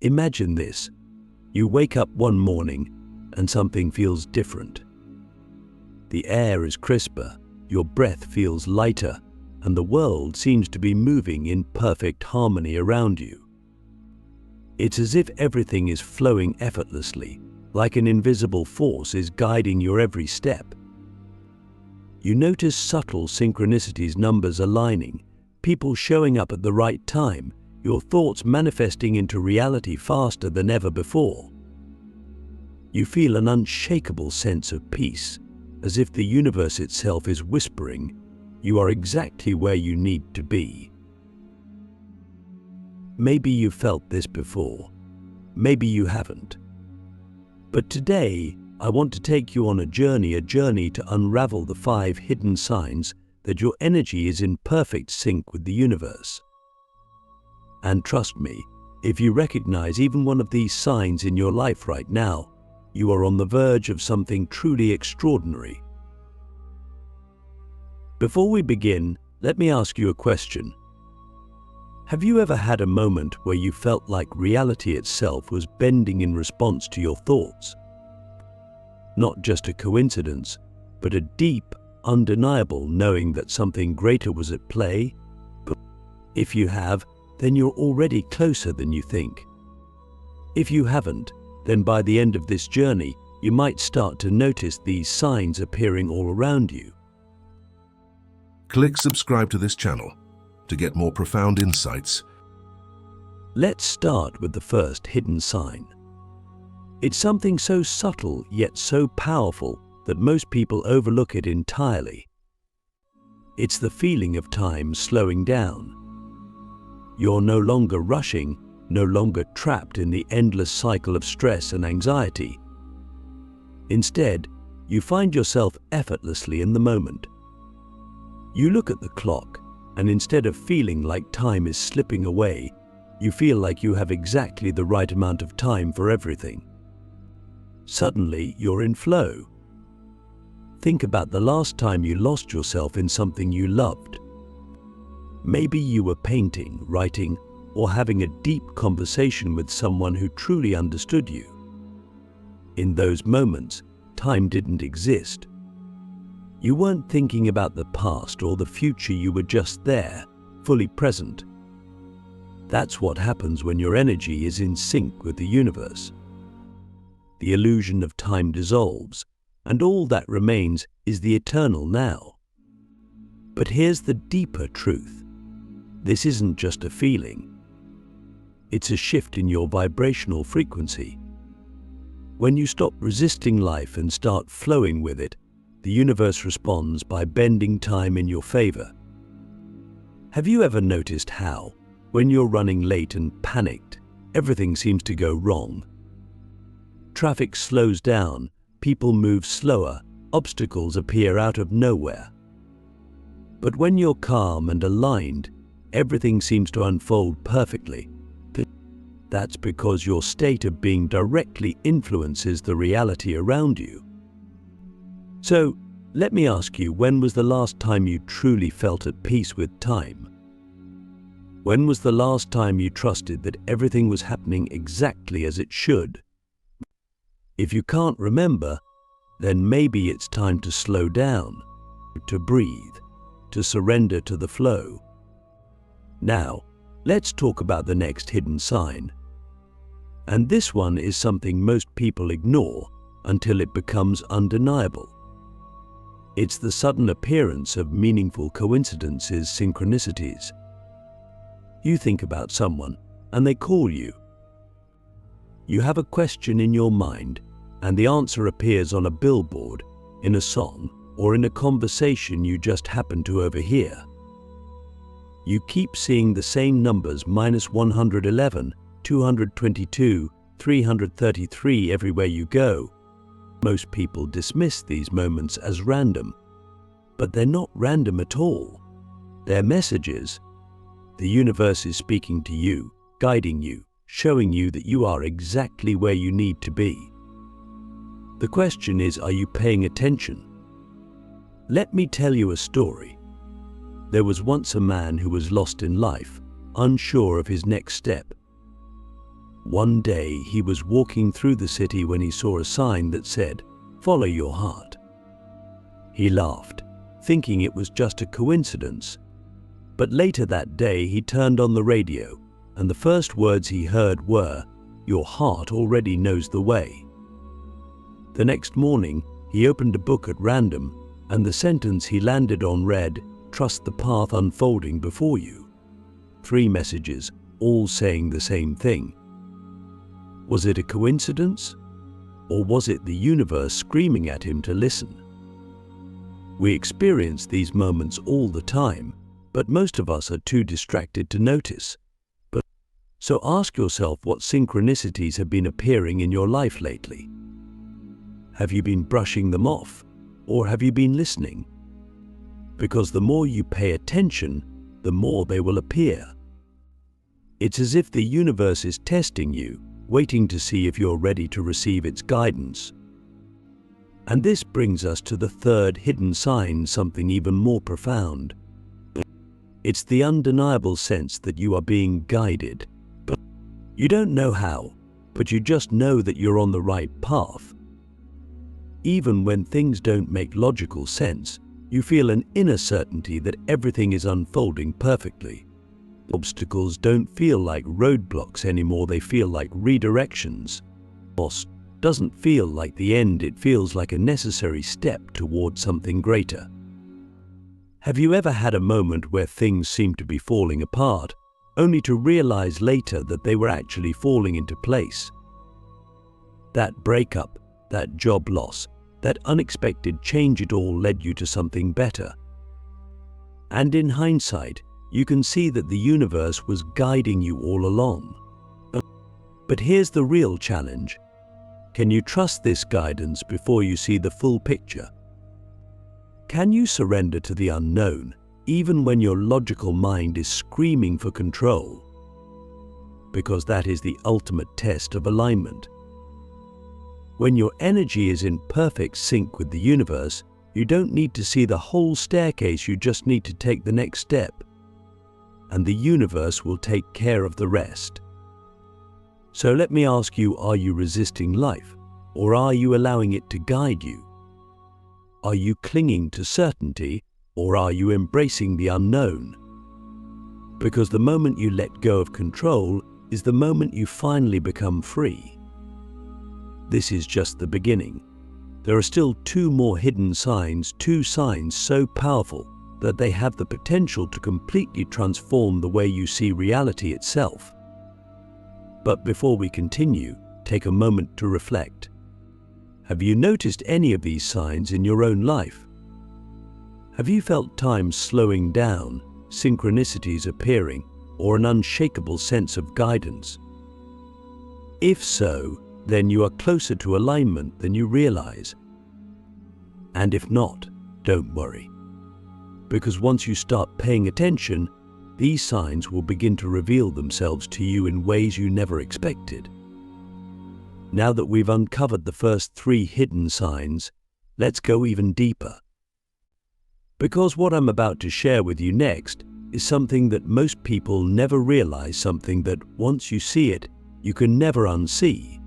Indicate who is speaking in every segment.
Speaker 1: Imagine this. You wake up one morning and something feels different. The air is crisper, your breath feels lighter, and the world seems to be moving in perfect harmony around you. It's as if everything is flowing effortlessly, like an invisible force is guiding your every step. You notice subtle synchronicities, numbers aligning, people showing up at the right time, your thoughts manifesting into reality faster than ever before. You feel an unshakable sense of peace, as if the universe itself is whispering, "You are exactly where you need to be." Maybe you've felt this before, maybe you haven't. But today, I want to take you on a journey to unravel the 5 hidden signs that your energy is in perfect sync with the universe. And trust me, if you recognize even one of these signs in your life right now, you are on the verge of something truly extraordinary. Before we begin, let me ask you a question. Have you ever had a moment where you felt like reality itself was bending in response to your thoughts? Not just a coincidence, but a deep, undeniable knowing that something greater was at play? If you have, then you're already closer than you think. If you haven't, then by the end of this journey, you might start to notice these signs appearing all around you.
Speaker 2: Click subscribe to this channel to get more profound insights.
Speaker 1: Let's start with the first hidden sign. It's something so subtle yet so powerful that most people overlook it entirely. It's the feeling of time slowing down. You're no longer rushing, no longer trapped in the endless cycle of stress and anxiety. Instead, you find yourself effortlessly in the moment. You look at the clock, and instead of feeling like time is slipping away, you feel like you have exactly the right amount of time for everything. Suddenly, you're in flow. Think about the last time you lost yourself in something you loved. Maybe you were painting, writing, or having a deep conversation with someone who truly understood you. In those moments, time didn't exist. You weren't thinking about the past or the future, you were just there, fully present. That's what happens when your energy is in sync with the universe. The illusion of time dissolves, and all that remains is the eternal now. But here's the deeper truth. This isn't just a feeling. It's a shift in your vibrational frequency. When you stop resisting life and start flowing with it, the universe responds by bending time in your favor. Have you ever noticed how, when you're running late and panicked, everything seems to go wrong? Traffic slows down, people move slower, obstacles appear out of nowhere. But when you're calm and aligned, everything seems to unfold perfectly. That's because your state of being directly influences the reality around you. So, let me ask you, when was the last time you truly felt at peace with time? When was the last time you trusted that everything was happening exactly as it should? If you can't remember, then maybe it's time to slow down, to breathe, to surrender to the flow. Now, let's talk about the next hidden sign. And this one is something most people ignore until it becomes undeniable. It's the sudden appearance of meaningful coincidences, synchronicities. You think about someone and they call you. You have a question in your mind and the answer appears on a billboard, in a song, or in a conversation you just happen to overhear. You keep seeing the same numbers, -111, 222, 333 everywhere you go. Most people dismiss these moments as random, but they're not random at all. They're messages. The universe is speaking to you, guiding you, showing you that you are exactly where you need to be. The question is, are you paying attention? Let me tell you a story. There was once a man who was lost in life, unsure of his next step. One day he was walking through the city when he saw a sign that said, "Follow your heart." He laughed, thinking it was just a coincidence. But later that day he turned on the radio, and the first words he heard were, "Your heart already knows the way." The next morning, he opened a book at random, and the sentence he landed on read, "Trust the path unfolding before you." 3 messages, all saying the same thing. Was it a coincidence? Or was it the universe screaming at him to listen? We experience these moments all the time, but most of us are too distracted to notice. So ask yourself what synchronicities have been appearing in your life lately. Have you been brushing them off, or have you been listening? Because the more you pay attention, the more they will appear. It's as if the universe is testing you, waiting to see if you're ready to receive its guidance. And this brings us to the third hidden sign, something even more profound. It's the undeniable sense that you are being guided. You don't know how, but you just know that you're on the right path. Even when things don't make logical sense, you feel an inner certainty that everything is unfolding perfectly. Obstacles don't feel like roadblocks anymore, they feel like redirections. Loss doesn't feel like the end, it feels like a necessary step toward something greater. Have you ever had a moment where things seemed to be falling apart, only to realize later that they were actually falling into place? That breakup, that job loss, that unexpected change, it all led you to something better. And in hindsight, you can see that the universe was guiding you all along. But here's the real challenge. Can you trust this guidance before you see the full picture? Can you surrender to the unknown, even when your logical mind is screaming for control? Because that is the ultimate test of alignment. When your energy is in perfect sync with the universe, you don't need to see the whole staircase, you just need to take the next step. And the universe will take care of the rest. So let me ask you, are you resisting life, or are you allowing it to guide you? Are you clinging to certainty, or are you embracing the unknown? Because the moment you let go of control is the moment you finally become free. This is just the beginning. There are still 2 more hidden signs, 2 signs so powerful that they have the potential to completely transform the way you see reality itself. But before we continue, take a moment to reflect. Have you noticed any of these signs in your own life? Have you felt time slowing down, synchronicities appearing, or an unshakable sense of guidance? If so, then you are closer to alignment than you realize. And if not, don't worry. Because once you start paying attention, these signs will begin to reveal themselves to you in ways you never expected. Now that we've uncovered the first 3 hidden signs, let's go even deeper. Because what I'm about to share with you next is something that most people never realize, something that once you see it, you can never unsee.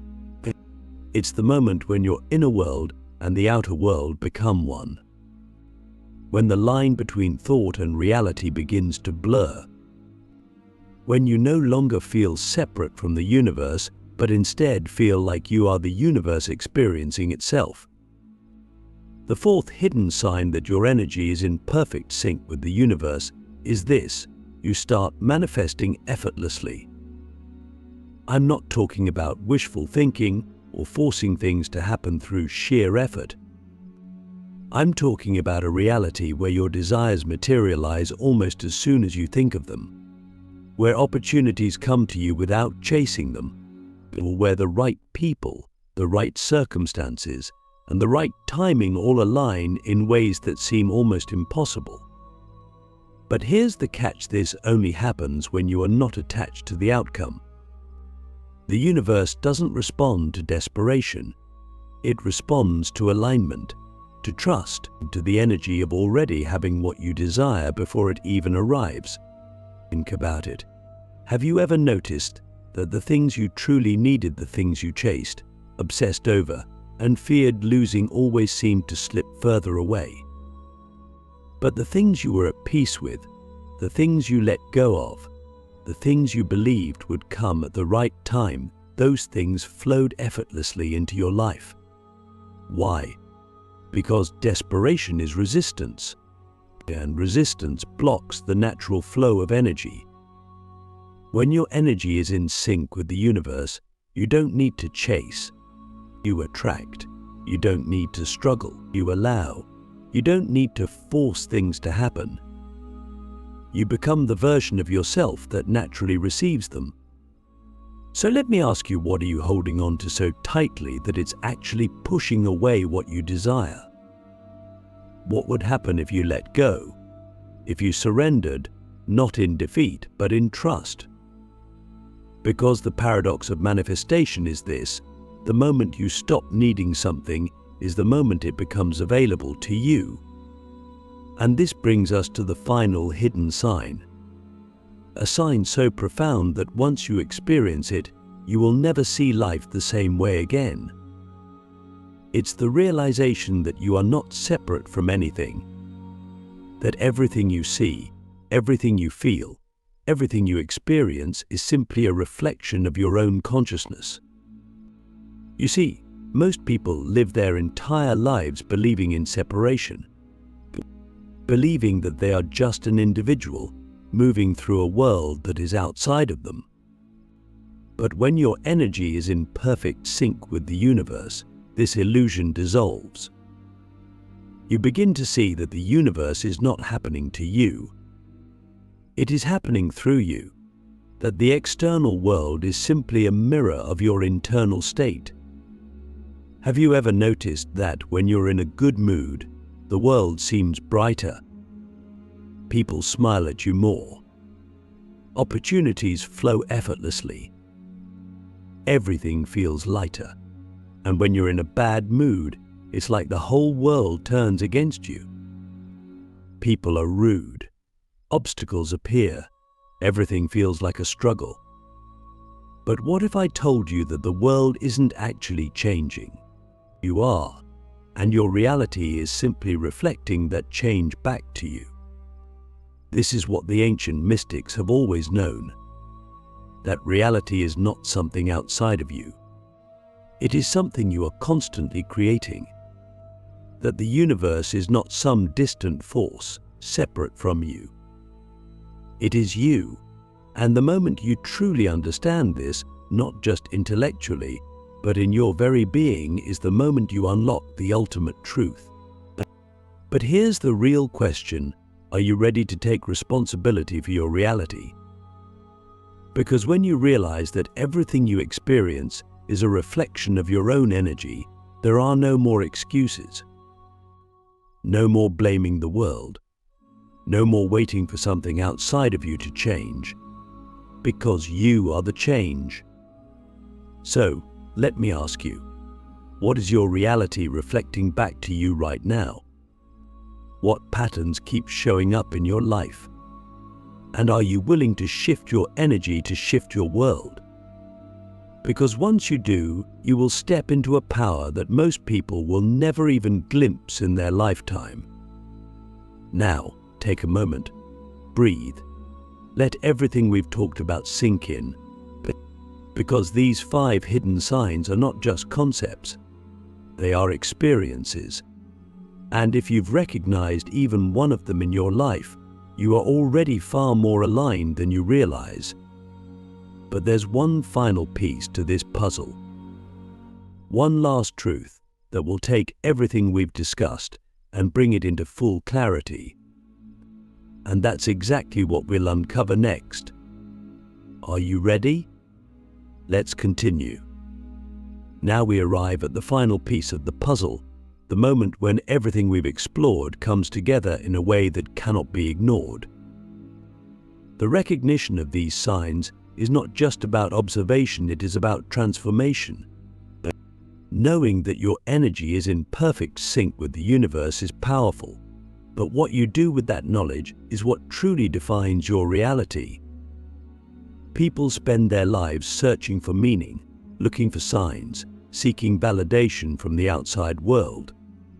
Speaker 1: It's the moment when your inner world and the outer world become one. When the line between thought and reality begins to blur. When you no longer feel separate from the universe, but instead feel like you are the universe experiencing itself. The 4th hidden sign that your energy is in perfect sync with the universe is this: you start manifesting effortlessly. I'm not talking about wishful thinking or forcing things to happen through sheer effort. I'm talking about a reality where your desires materialize almost as soon as you think of them, where opportunities come to you without chasing them, or where the right people, the right circumstances, and the right timing all align in ways that seem almost impossible. But here's the catch: this only happens when you are not attached to the outcome. The universe doesn't respond to desperation. It responds to alignment, to trust, to the energy of already having what you desire before it even arrives. Think about it. Have you ever noticed that the things you truly needed, the things you chased, obsessed over, and feared losing always seemed to slip further away. But the things you were at peace with, the things you let go of, the things you believed would come at the right time, those things flowed effortlessly into your life. Why? Because desperation is resistance, and resistance blocks the natural flow of energy. When your energy is in sync with the universe, you don't need to chase, you attract. You don't need to struggle, you allow. You don't need to force things to happen. You become the version of yourself that naturally receives them. So let me ask you, what are you holding on to so tightly that it's actually pushing away what you desire? What would happen if you let go? If you surrendered, not in defeat, but in trust? Because the paradox of manifestation is this: the moment you stop needing something is the moment it becomes available to you. And this brings us to the final hidden sign. A sign so profound that once you experience it, you will never see life the same way again. It's the realization that you are not separate from anything. That everything you see, everything you feel, everything you experience is simply a reflection of your own consciousness. You see, most people live their entire lives believing in separation, believing that they are just an individual moving through a world that is outside of them. But when your energy is in perfect sync with the universe, this illusion dissolves. You begin to see that the universe is not happening to you. It is happening through you, that the external world is simply a mirror of your internal state. Have you ever noticed that when you're in a good mood, the world seems brighter? People smile at you more. Opportunities flow effortlessly. Everything feels lighter. And when you're in a bad mood, it's like the whole world turns against you. People are rude. Obstacles appear. Everything feels like a struggle. But what if I told you that the world isn't actually changing? You are, and your reality is simply reflecting that change back to you. This is what the ancient mystics have always known, that reality is not something outside of you. It is something you are constantly creating, that the universe is not some distant force separate from you. It is you, and the moment you truly understand this, not just intellectually, but in your very being, is the moment you unlock the ultimate truth. But here's the real question: are you ready to take responsibility for your reality? Because when you realize that everything you experience is a reflection of your own energy, there are no more excuses. No more blaming the world. No more waiting for something outside of you to change. Because you are the change. So, let me ask you, what is your reality reflecting back to you right now? What patterns keep showing up in your life? And are you willing to shift your energy to shift your world? Because once you do, you will step into a power that most people will never even glimpse in their lifetime. Now, take a moment, breathe, let everything we've talked about sink in. Because these 5 hidden signs are not just concepts, they are experiences. And if you've recognized even one of them in your life, you are already far more aligned than you realize. But there's one final piece to this puzzle. One last truth that will take everything we've discussed and bring it into full clarity. And that's exactly what we'll uncover next. Are you ready? Let's continue. Now we arrive at the final piece of the puzzle, the moment when everything we've explored comes together in a way that cannot be ignored. The recognition of these signs is not just about observation, it is about transformation. Knowing that your energy is in perfect sync with the universe is powerful, but what you do with that knowledge is what truly defines your reality. People spend their lives searching for meaning, looking for signs, seeking validation from the outside world.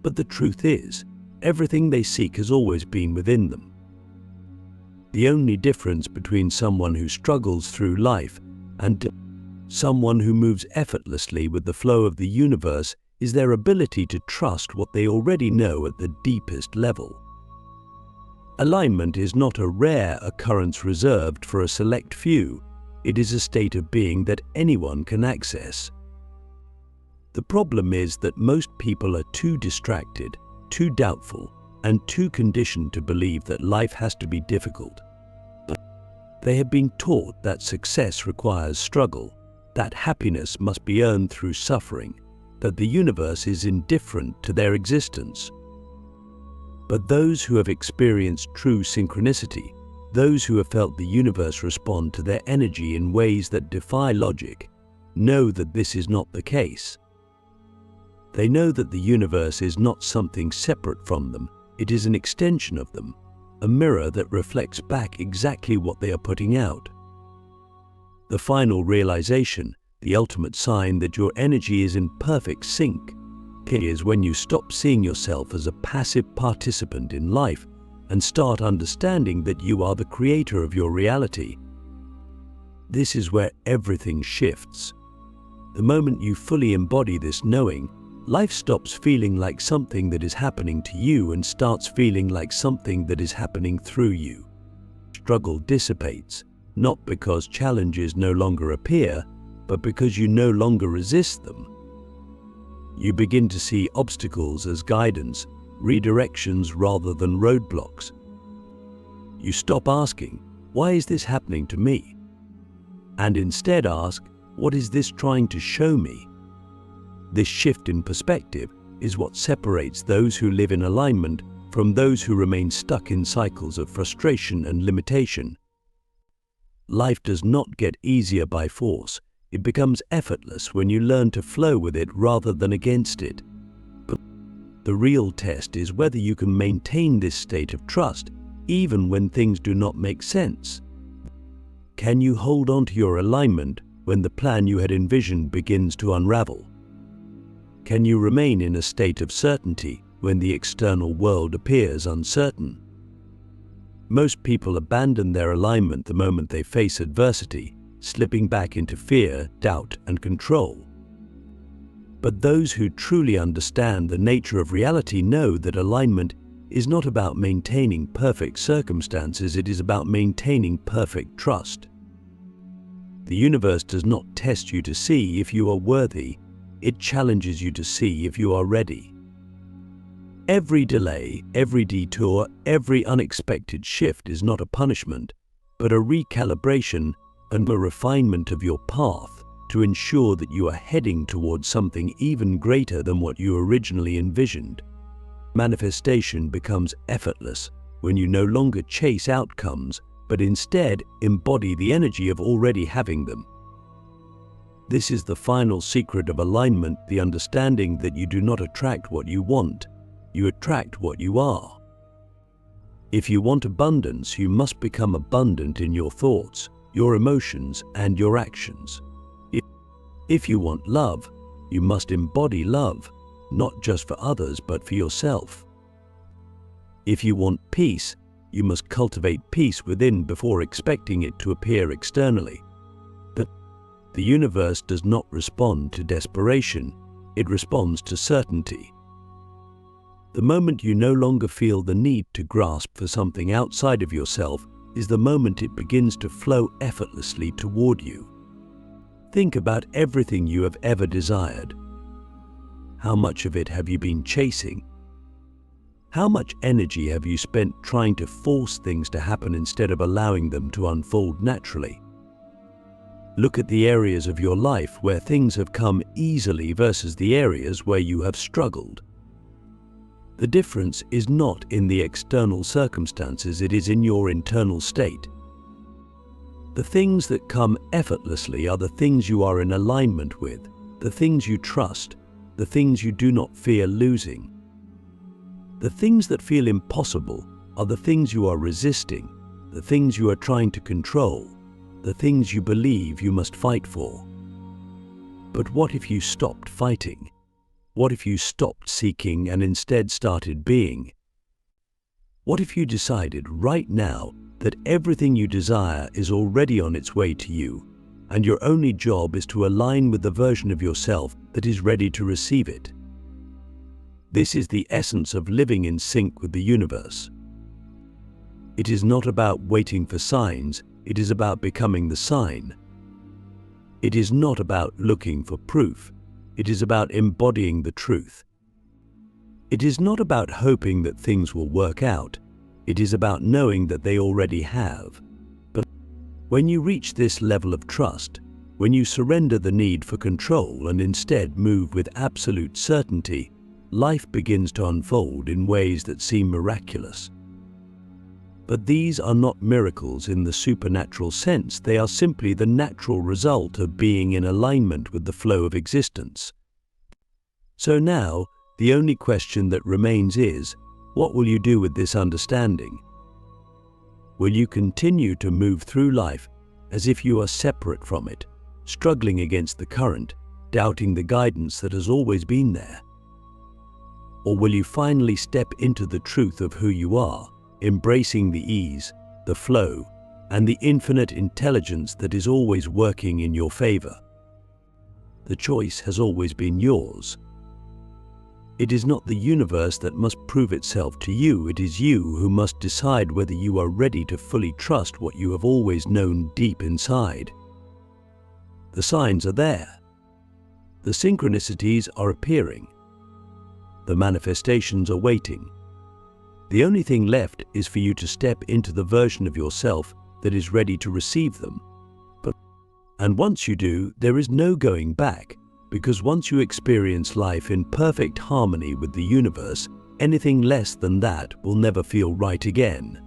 Speaker 1: But the truth is, everything they seek has always been within them. The only difference between someone who struggles through life and someone who moves effortlessly with the flow of the universe is their ability to trust what they already know at the deepest level. Alignment is not a rare occurrence reserved for a select few. It is a state of being that anyone can access. The problem is that most people are too distracted, too doubtful, and too conditioned to believe that life has to be difficult. They have been taught that success requires struggle, that happiness must be earned through suffering, that the universe is indifferent to their existence. But those who have experienced true synchronicity, those who have felt the universe respond to their energy in ways that defy logic, know that this is not the case. They know that the universe is not something separate from them, it is an extension of them, a mirror that reflects back exactly what they are putting out. The final realization, the ultimate sign that your energy is in perfect sync, is when you stop seeing yourself as a passive participant in life and start understanding that you are the creator of your reality. This is where everything shifts. The moment you fully embody this knowing, life stops feeling like something that is happening to you and starts feeling like something that is happening through you. Struggle dissipates, not because challenges no longer appear, but because you no longer resist them. You begin to see obstacles as guidance, redirections rather than roadblocks. You stop asking, "Why is this happening to me?" and instead ask, "What is this trying to show me?" This shift in perspective is what separates those who live in alignment from those who remain stuck in cycles of frustration and limitation. Life does not get easier by force. It becomes effortless when you learn to flow with it rather than against it. But the real test is whether you can maintain this state of trust even when things do not make sense. Can you hold on to your alignment when the plan you had envisioned begins to unravel? Can you remain in a state of certainty when the external world appears uncertain? Most people abandon their alignment the moment they face adversity, slipping back into fear, doubt, and control. But those who truly understand the nature of reality know that alignment is not about maintaining perfect circumstances, it is about maintaining perfect trust. The universe does not test you to see if you are worthy, it challenges you to see if you are ready. Every delay, every detour, every unexpected shift is not a punishment, but a recalibration and a refinement of your path to ensure that you are heading towards something even greater than what you originally envisioned. Manifestation becomes effortless when you no longer chase outcomes, but instead embody the energy of already having them. This is the final secret of alignment, the understanding that you do not attract what you want, you attract what you are. If you want abundance, you must become abundant in your thoughts, your emotions, and your actions. If you want love, you must embody love, not just for others but for yourself. If you want peace, you must cultivate peace within before expecting it to appear externally. The universe does not respond to desperation, it responds to certainty. The moment you no longer feel the need to grasp for something outside of yourself is the moment it begins to flow effortlessly toward you. Think about everything you have ever desired. How much of it have you been chasing? How much energy have you spent trying to force things to happen instead of allowing them to unfold naturally? Look at the areas of your life where things have come easily versus the areas where you have struggled. The difference is not in the external circumstances, it is in your internal state. The things that come effortlessly are the things you are in alignment with, the things you trust, the things you do not fear losing. The things that feel impossible are the things you are resisting, the things you are trying to control. the things you believe you must fight for. But what if you stopped fighting? What if you stopped seeking and instead started being? What if you decided right now that everything you desire is already on its way to you, and your only job is to align with the version of yourself that is ready to receive it? This is the essence of living in sync with the universe. It is not about waiting for signs, it is about becoming the sign. It is not about looking for proof, it is about embodying the truth. It is not about hoping that things will work out, it is about knowing that they already have. But when you reach this level of trust, when you surrender the need for control and instead move with absolute certainty, life begins to unfold in ways that seem miraculous. But these are not miracles in the supernatural sense, they are simply the natural result of being in alignment with the flow of existence. So now, the only question that remains is, what will you do with this understanding? Will you continue to move through life as if you are separate from it, struggling against the current, doubting the guidance that has always been there? Or will you finally step into the truth of who you are, embracing the ease, the flow, and the infinite intelligence that is always working in your favor? The choice has always been yours. It is not the universe that must prove itself to you, it is you who must decide whether you are ready to fully trust what you have always known deep inside. The signs are there. The synchronicities are appearing. The manifestations are waiting. The only thing left is for you to step into the version of yourself that is ready to receive them. And once you do, there is no going back, because once you experience life in perfect harmony with the universe, anything less than that will never feel right again.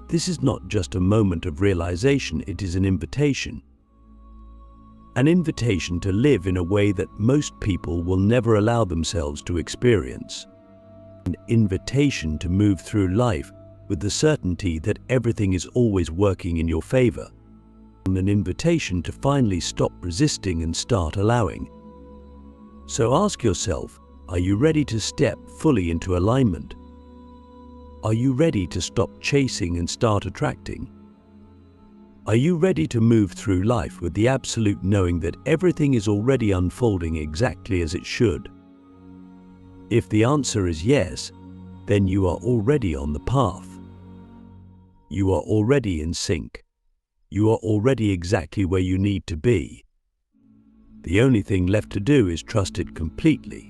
Speaker 1: This is not just a moment of realization, it is an invitation. An invitation to live in a way that most people will never allow themselves to experience. An invitation to move through life with the certainty that everything is always working in your favor. And an invitation to finally stop resisting and start allowing. So ask yourself, are you ready to step fully into alignment? Are you ready to stop chasing and start attracting? Are you ready to move through life with the absolute knowing that everything is already unfolding exactly as it should? If the answer is yes, then you are already on the path. You are already in sync. You are already exactly where you need to be. The only thing left to do is trust it completely.